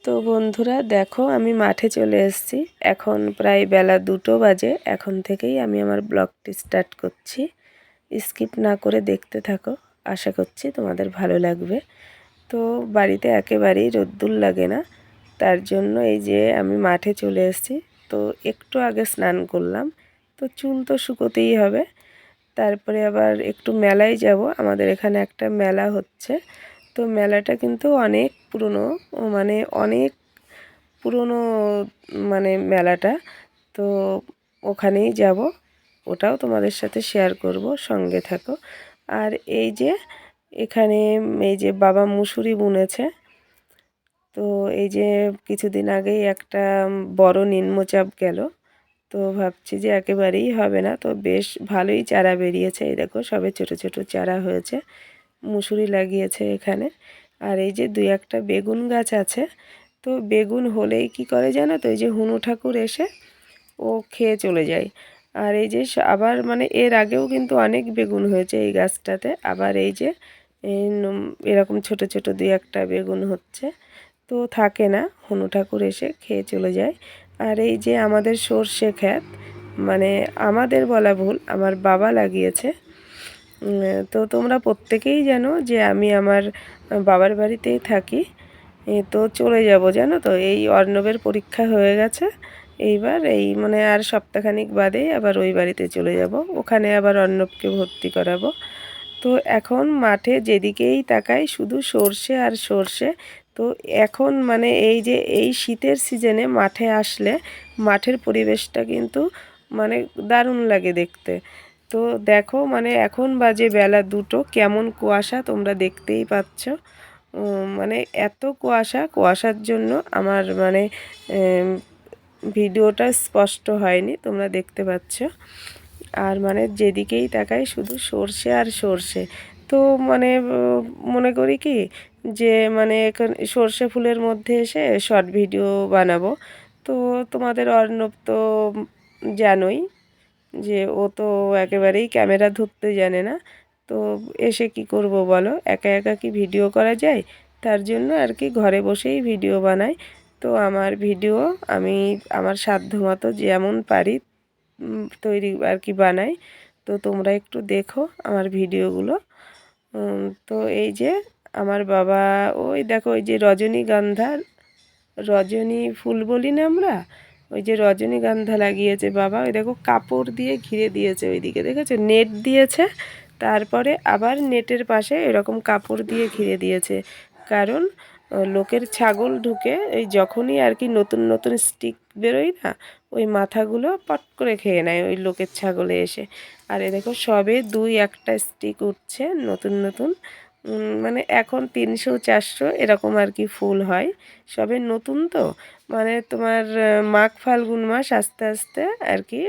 তো বন্ধুরা দেখো, আমি মাঠে চলে এসেছি। এখন প্রায় বেলা 2টো বাজে। এখন থেকেই আমি আমার ব্লগটি স্টার্ট করছি। স্কিপ না করে দেখতে থাকো, আশা করছি তোমাদের ভালো লাগবে। তো বাড়িতে একেবারেই রোদ্দুর লাগে না, তার জন্য এই যে আমি মাঠে চলে এসেছি। তো একটু আগে স্নান করলাম, তো চুল তো শুকোতেই হবে। তারপরে আবার একটু মেলায় যাব, আমাদের এখানে একটা মেলা হচ্ছে। তো মেলাটা কিন্তু অনেক পুরনো, মানে অনেক পুরনো, মানে মেলাটা। তো ওখানেই যাব, ওটাও তোমাদের সাথে শেয়ার করব, সঙ্গে থাকো। আর এই যে এখানে এই যে বাবা মুসুরি বুনেছে। তো এই যে কিছুদিন আগেই একটা বড় নিম্নচাপ গেল, তো ভাবছি যে একেবারেই হবে না, তো বেশ ভালোই চারা বেরিয়েছে। এই দেখো সবে ছোট ছোট চারা হয়েছে, মুসুরি লাগিয়েছে এখানে। আর এই যে 2-1টা বেগুন গাছ আছে। তো বেগুন হলেই কি করে জানো তো, এই যে হুনু ঠাকুর এসে ও খেয়ে চলে যায়। আর এই যে আবার মানে এর আগেও কিন্তু অনেক বেগুন হয়েছে এই গাছটাতে। আবার এই যে এরকম ছোট ছোট 2-1টা বেগুন হচ্ছে, তো থাকে না, হুনু ঠাকুর এসে খেয়ে চলে যায়। আর এই যে আমাদের সর্ষে ক্ষেত, মানে আমাদের বলা ভুল, আমার বাবা লাগিয়েছে। তো তোমরা প্রত্যেকেই জানো যে আমি আমার বাবার বাড়িতেই থাকি। তো চলে যাব জানো তো, এই অর্ণবের পরীক্ষা হয়ে গেছে। এইবার এই মানে আর সপ্তাহখানিক বাদেই আবার ওই বাড়িতে চলে যাব, ওখানে আবার অর্ণবকে ভর্তি করাবো। তো এখন মাঠে যেদিকেই তাকাই শুধু সর্ষে আর সর্ষে। তো এখন মানে এই যে এই শীতের সিজনে মাঠে আসলে মাঠের পরিবেশটা কিন্তু মানে দারুণ লাগে দেখতে। তো দেখো মানে এখন বাজে বেলা 2টো, কেমন কুয়াশা তোমরা দেখতেই পাচ্ছ। মানে এত কুয়াশা, কুয়াশার জন্য আমার মানে ভিডিওটা স্পষ্ট হয়নি, তোমরা দেখতে পাচ্ছ। আর মানে যেদিকেই তাকাই শুধু সর্ষে আর সর্ষে। তো মানে মনে করি কি যে মানে এখন সর্ষে ফুলের মধ্যে এসে শর্ট ভিডিও বানাবো। তো তোমাদের অর্ণব তো জানোই যে ও তো একেবারেই ক্যামেরা ধরতে জানে না। তো এসে কি করব বলো, একা একা কি ভিডিও করা যায়? তার জন্য আর কি ঘরে বসেই ভিডিও বানাই। তো আমার ভিডিও আমি আমার সাধ্যমতো যেমন পারি তৈরি আর কি বানাই। তো তোমরা একটু দেখো আমার ভিডিওগুলো। তো এই যে আমার বাবা, ওই দেখো ওই যে রজনীগন্ধা, রজনী ফুল বলি না আমরা, ওই যে রজনীগন্ধা লাগিয়েছে বাবা। ওই দেখো কাপড় দিয়ে ঘিরে দিয়েছে, ওইদিকে দেখেছো নেট দিয়েছে, তারপরে আবার নেটের পাশে এরকম কাপড় দিয়ে ঘিরে দিয়েছে। কারণ লোকের ছাগল ঢুকে এই যখনই আর কি নতুন নতুন স্টিক বেরোয় না, ওই মাথাগুলো পট করে খেয়ে নেয় ওই লোকের ছাগলে এসে। আর এ দেখো সবে 2-1টা স্টিক উঠছে নতুন নতুন। মানে এখন 300-400 এরকম আর কি ফুল হয়, সবে নতুন তো। মানে তোমার মাঘ ফাল্গুন মাস আস্তে আস্তে আর কি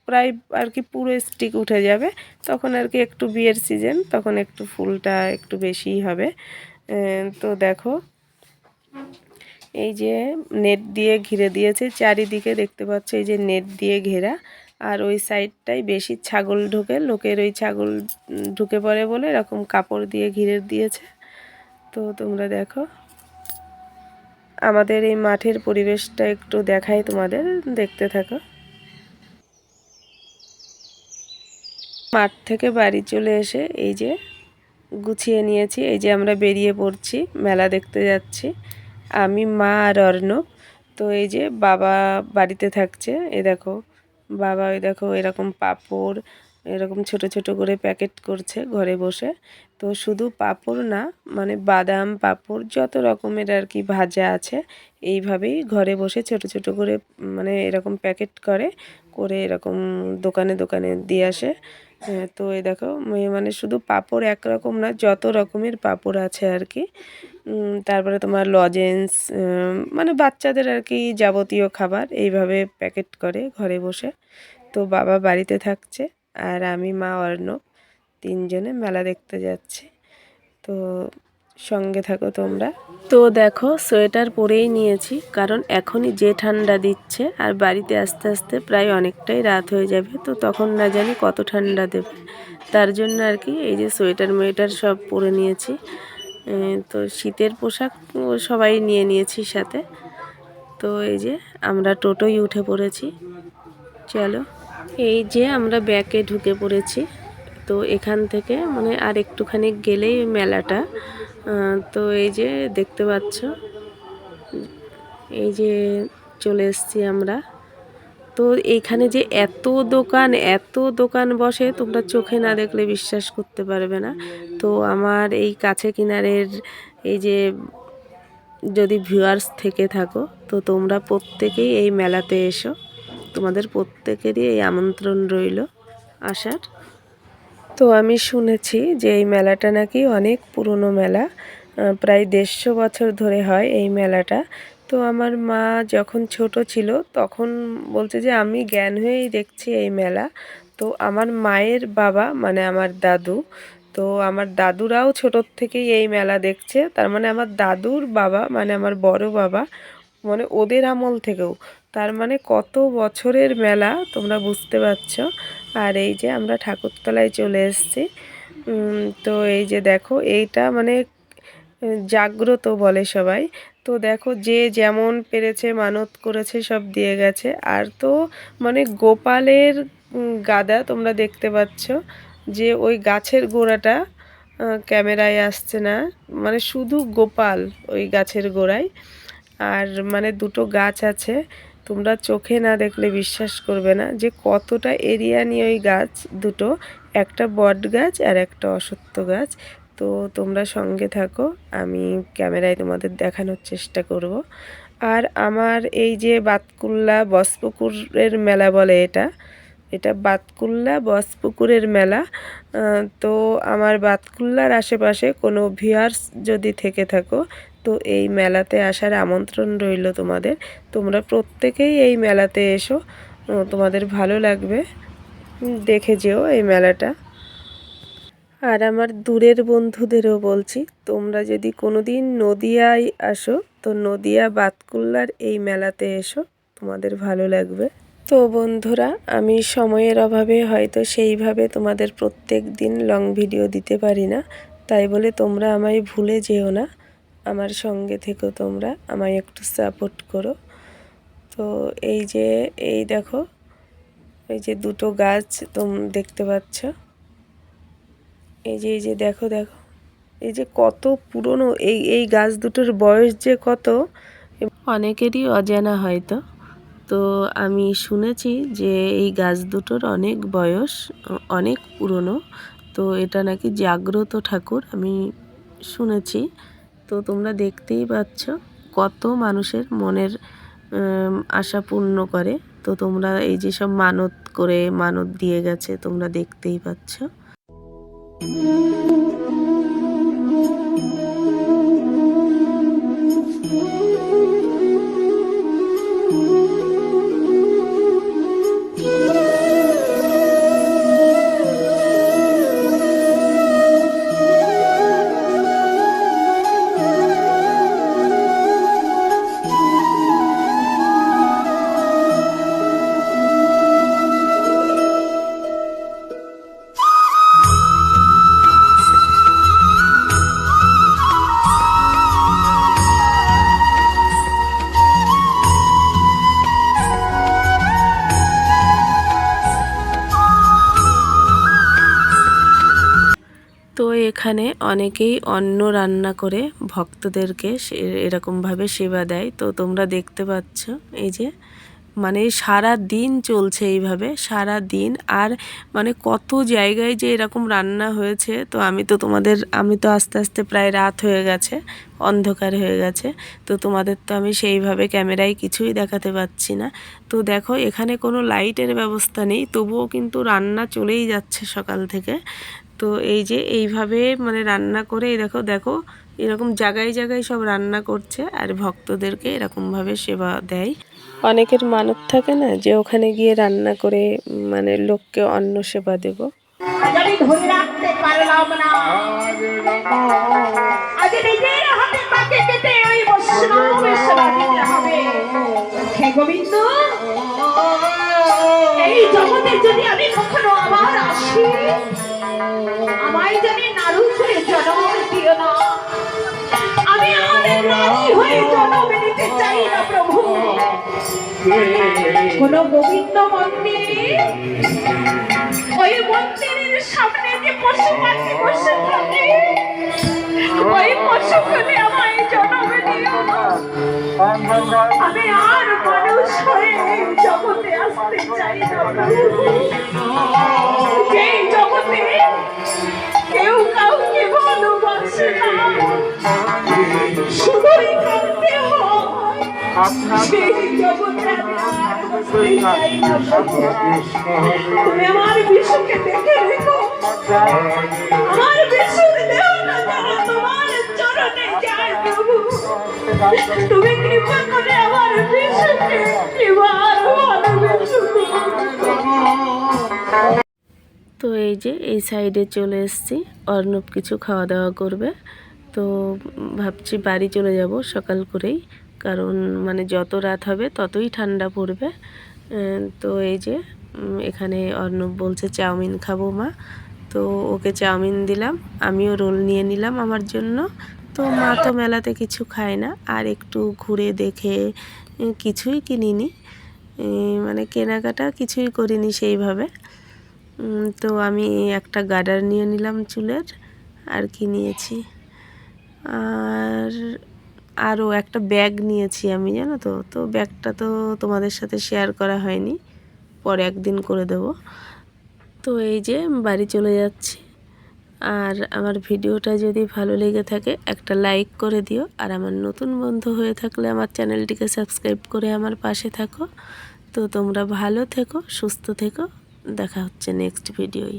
প্রায় আর কি পুরো স্টিক উঠে যাবে। তখন আর কি একটু বিয়ের সিজন, তখন একটু ফুলটা একটু বেশিই হবে। তো দেখো এই যে নেট দিয়ে ঘিরে দিয়েছে চারিদিকে, দেখতে পাচ্ছ এই যে নেট দিয়ে ঘেরা। আর ওই সাইডটাই বেশি ছাগল ঢোকে, লোকের ওই ছাগল ঢুকে পড়ে বলে এরকম কাপড় দিয়ে ঘিরে দিয়েছে। তো তোমরা দেখো আমাদের এই মাঠের পরিবেশটা একটু দেখাই তোমাদের, দেখতে থাকো। মাঠ থেকে বাড়ি চলে এসে এই যে গুছিয়ে নিয়েছি, এই যে আমরা বেরিয়ে পড়ছি, মেলা দেখতে যাচ্ছি আমি, মা আর অর্ণব। তো এই যে বাবা বাড়িতে থাকছে, এ দেখো বাবা, ওই দেখো এরকম পাঁপড় এরকম ছোট ছোট করে প্যাকেট করছে ঘরে বসে। তো শুধু পাঁপড় না, মানে বাদাম পাঁপড় যত রকমের আর কি ভাজা আছে, এইভাবেই ঘরে বসে ছোট ছোট করে মানে এরকম প্যাকেট করে করে এরকম দোকানে দোকানে দিয়ে আসে। তো এই দেখো মানে শুধু পাঁপড় একরকম না, যত রকমের পাঁপড় আছে আর কি। তারপরে তোমার লজেন্স, মানে বাচ্চাদের আর কি যাবতীয় খাবার এইভাবে প্যাকেট করে ঘরে বসে। তো বাবা বাড়িতে থাকছে আর আমি, মা, অর্ণব তিনজনে মেলা দেখতে যাচ্ছি। তো সঙ্গে থাকো তোমরা। তো দেখো সোয়েটার পরেই নিয়েছি, কারণ এখনই যে ঠান্ডা দিচ্ছে আর বাড়িতে আস্তে আস্তে প্রায় অনেকটাই রাত হয়ে যাবে, তো তখন না জানি কত ঠান্ডা দেবে। তার জন্য আর কি এই যে সোয়েটার মেয়েটার সব পরে নিয়েছি। তো শীতের পোশাক সবাই নিয়ে নিয়েছি সাথে। তো এই যে আমরা টোটোয় উঠে পড়েছি, চলো। এই যে আমরা ব্যাকে ঢুকে পড়েছি। তো এখান থেকে মানে আর একটুখানি গেলেই মেলাটা। তো এই যে দেখতে পাচ্ছ, এই যে চলে এসছি আমরা। তো এইখানে যে এত দোকান বসে, তোমরা চোখে না দেখলে বিশ্বাস করতে পারবে না। তো আমার এই কাছে কিনারের এই যে যদি ভিউয়ার্স থেকে থাকো, তো তোমরা প্রত্যেকেই এই মেলাতে এসো। তোমাদের প্রত্যেকেরই এই আমন্ত্রণ রইল আসার। তো আমি শুনেছি যে এই মেলাটা নাকি অনেক পুরনো মেলা, প্রায় 150 বছর ধরে হয় এই মেলাটা। তো আমার মা যখন ছোট ছিল তখন বলছে যে আমি জ্ঞান হয়েই দেখছি এই মেলা। তো আমার মায়ের বাবা মানে আমার দাদু, তো আমার দাদুরাও ছোটোর থেকেই এই মেলা দেখছে। তার মানে আমার দাদুর বাবা মানে আমার বড় বাবা মানে ওদের আমল থেকেও, তার মানে কত বছরের মেলা তোমরা বুঝতে পারছো। আর এই যে আমরা ঠাকুরতলায় চলে এসেছি। তো এই যে দেখো এইটা মানে জাগ্রত বলে সবাই। তো দেখো যে যেমন পেরেছে মানত করেছে সব দিয়ে গেছে। আর তো মানে গোপালের গাদা তোমরা দেখতে পাচ্ছ, যে ওই গাছের গোড়াটা ক্যামেরায় আসছে না, মানে শুধু গোপাল ওই গাছের গোড়ায়। আর মানে দুটো গাছ আছে, তোমরা চোখে না দেখলে বিশ্বাস করবে না যে কতটা এরিয়া নিয়ে ওই গাছ দুটো, একটা বট গাছ আর একটা অশ্বত্থ গাছ। তো তোমরা সঙ্গে থাকো, আমি ক্যামেরায় তোমাদের দেখানোর চেষ্টা করব। আর আমার এই যে বাতকুল্লা বসপুকুরের মেলা বলে, এটা এটা বাতকুল্লা বসপুকুরের মেলা। তো আমার বাতকুল্লার আশেপাশে কোনো ভিউয়ার্স যদি থেকে থাকো, তো এই মেলাতে আসার আমন্ত্রণ রইল তোমাদের। তোমরা প্রত্যেকেই এই মেলাতে এসো, তোমাদের ভালো লাগবে, দেখে যেও এই মেলাটা। আর আমার দূরের বন্ধুদেরও বলছি, তোমরা যদি কোনো দিন নদিয়ায় আসো, তো নদিয়া বাতকুল্লার এই মেলাতে এসো, তোমাদের ভালো লাগবে। তো বন্ধুরা, আমি সময়ের অভাবে হয়তো সেইভাবে তোমাদের প্রত্যেক দিন লং ভিডিও দিতে পারি না, তাই বলে তোমরা আমায় ভুলে যেও না, আমার সঙ্গে থেকো, তোমরা আমায় একটু সাপোর্ট করো। তো এই যে এই দেখো, এই যে দুটো গাছ দেখতে পাচ্ছ, এই যে দেখো দেখো, এই যে কত পুরনো এই গাছ দুটোর বয়স যে কত অনেকেরই অজানা হয়তো। তো আমি শুনেছি যে এই গাছ দুটোর অনেক বয়স, অনেক পুরনো। তো এটা নাকি জাগ্রত ঠাকুর আমি শুনেছি। তো তোমরা দেখতেই পাচ্ছ কত মানুষের মনের আশা পূর্ণ করে। তো তোমরা এই যে সব মানত করে মানত দিয়ে গেছে, তোমরা দেখতেই পাচ্ছ। তো এখানে অনেকেই অন্ন রান্না করে ভক্তদেরকে এরকমভাবে সেবা দেয়। তো তোমরা দেখতে পাচ্ছ এই যে মানে সারা দিন চলছে এইভাবে, সারা দিন। আর মানে কত জায়গায় যে এরকম রান্না হয়েছে, তো আমি তো আস্তে আস্তে প্রায় রাত হয়ে গেছে, অন্ধকার হয়ে গেছে। তো তোমাদের তো আমি সেইভাবে ক্যামেরায় কিছুই দেখাতে পাচ্ছি না। তো দেখো এখানে কোনো লাইটের ব্যবস্থা নেই, তবুও কিন্তু রান্না চলেই যাচ্ছে সকাল থেকে। তো এই যে এইভাবে মানে রান্না করে, এই দেখো দেখো এরকম জায়গায় জায়গায় সব রান্না করছে আর ভক্তদেরকে এরকমভাবে সেবা দেয়। অনেকের মানত থাকে না যে ওখানে গিয়ে রান্না করে মানে লোককে অন্ন সেবা দেব। গোবিন্দ, এই জগতে যদি আমি কখনো আবার আসি, আমায় জানি নারু করে জন্ম দিও না। এই জনমে নিতে চাই না প্রভু। কোন গোবিন্দ মন্দির, ওই মন্দিরের সামনে যে পশু পাখি বসে থাকে, ওই পশুগুলি আমায় জনমে দিও না। আমি আর মানুষ হয়ে এই জগতে আসতে চাই না প্রভু। এই জগতে কেউ কাউকে ভালোবাসে না, শুধুই কাঁদতে হয়। সেই জগতে আমি আর আসতে চাই না প্রভু। তুমি আমার বিশুকে দেখে রেখো, আমার বিশুর দেহটা যেন তোমার চরণে যায় প্রভু। তুমি কৃপা করে আমার বিশুকে এবার ভালোবেসো। তো এই যে এই সাইডে চলে এসেছি, অর্ণব কিছু খাওয়া দাওয়া করবে। তো ভাবছি বাড়ি চলে যাব সকাল করেই, কারণ মানে যত রাত হবে ততই ঠান্ডা পড়বে। তো এই যে এখানে অর্ণব বলছে চাউমিন খাবো মা, তো ওকে চাউমিন দিলাম, আমিও রোল নিয়ে নিলাম আমার জন্য। তো মা তো মেলাতে কিছু খায় না, আর একটু ঘুরে দেখে কিছুই কিনিনি, মানে কেনাকাটা কিছুই করিনি সেইভাবে। তো আমি একটা গার্ডার নিয়ে নিলাম চুলের, আর কি নিয়েছি, আর আরও একটা ব্যাগ নিয়েছি আমি, জানো তো। তো ব্যাগটা তো তোমাদের সাথে শেয়ার করা হয়নি, পরে একদিন করে দেব। তো এই যে বাড়ি চলে যাচ্ছি। আর আমার ভিডিওটা যদি ভালো লেগে থাকে একটা লাইক করে দিও, আর আমার নতুন বন্ধু হয়ে থাকলে আমার চ্যানেলটিকে সাবস্ক্রাইব করে আমার পাশে থাকো। তো তোমরা ভালো থেকো, সুস্থ থেকো, দেখা হচ্ছে নেক্সট ভিডিওয়।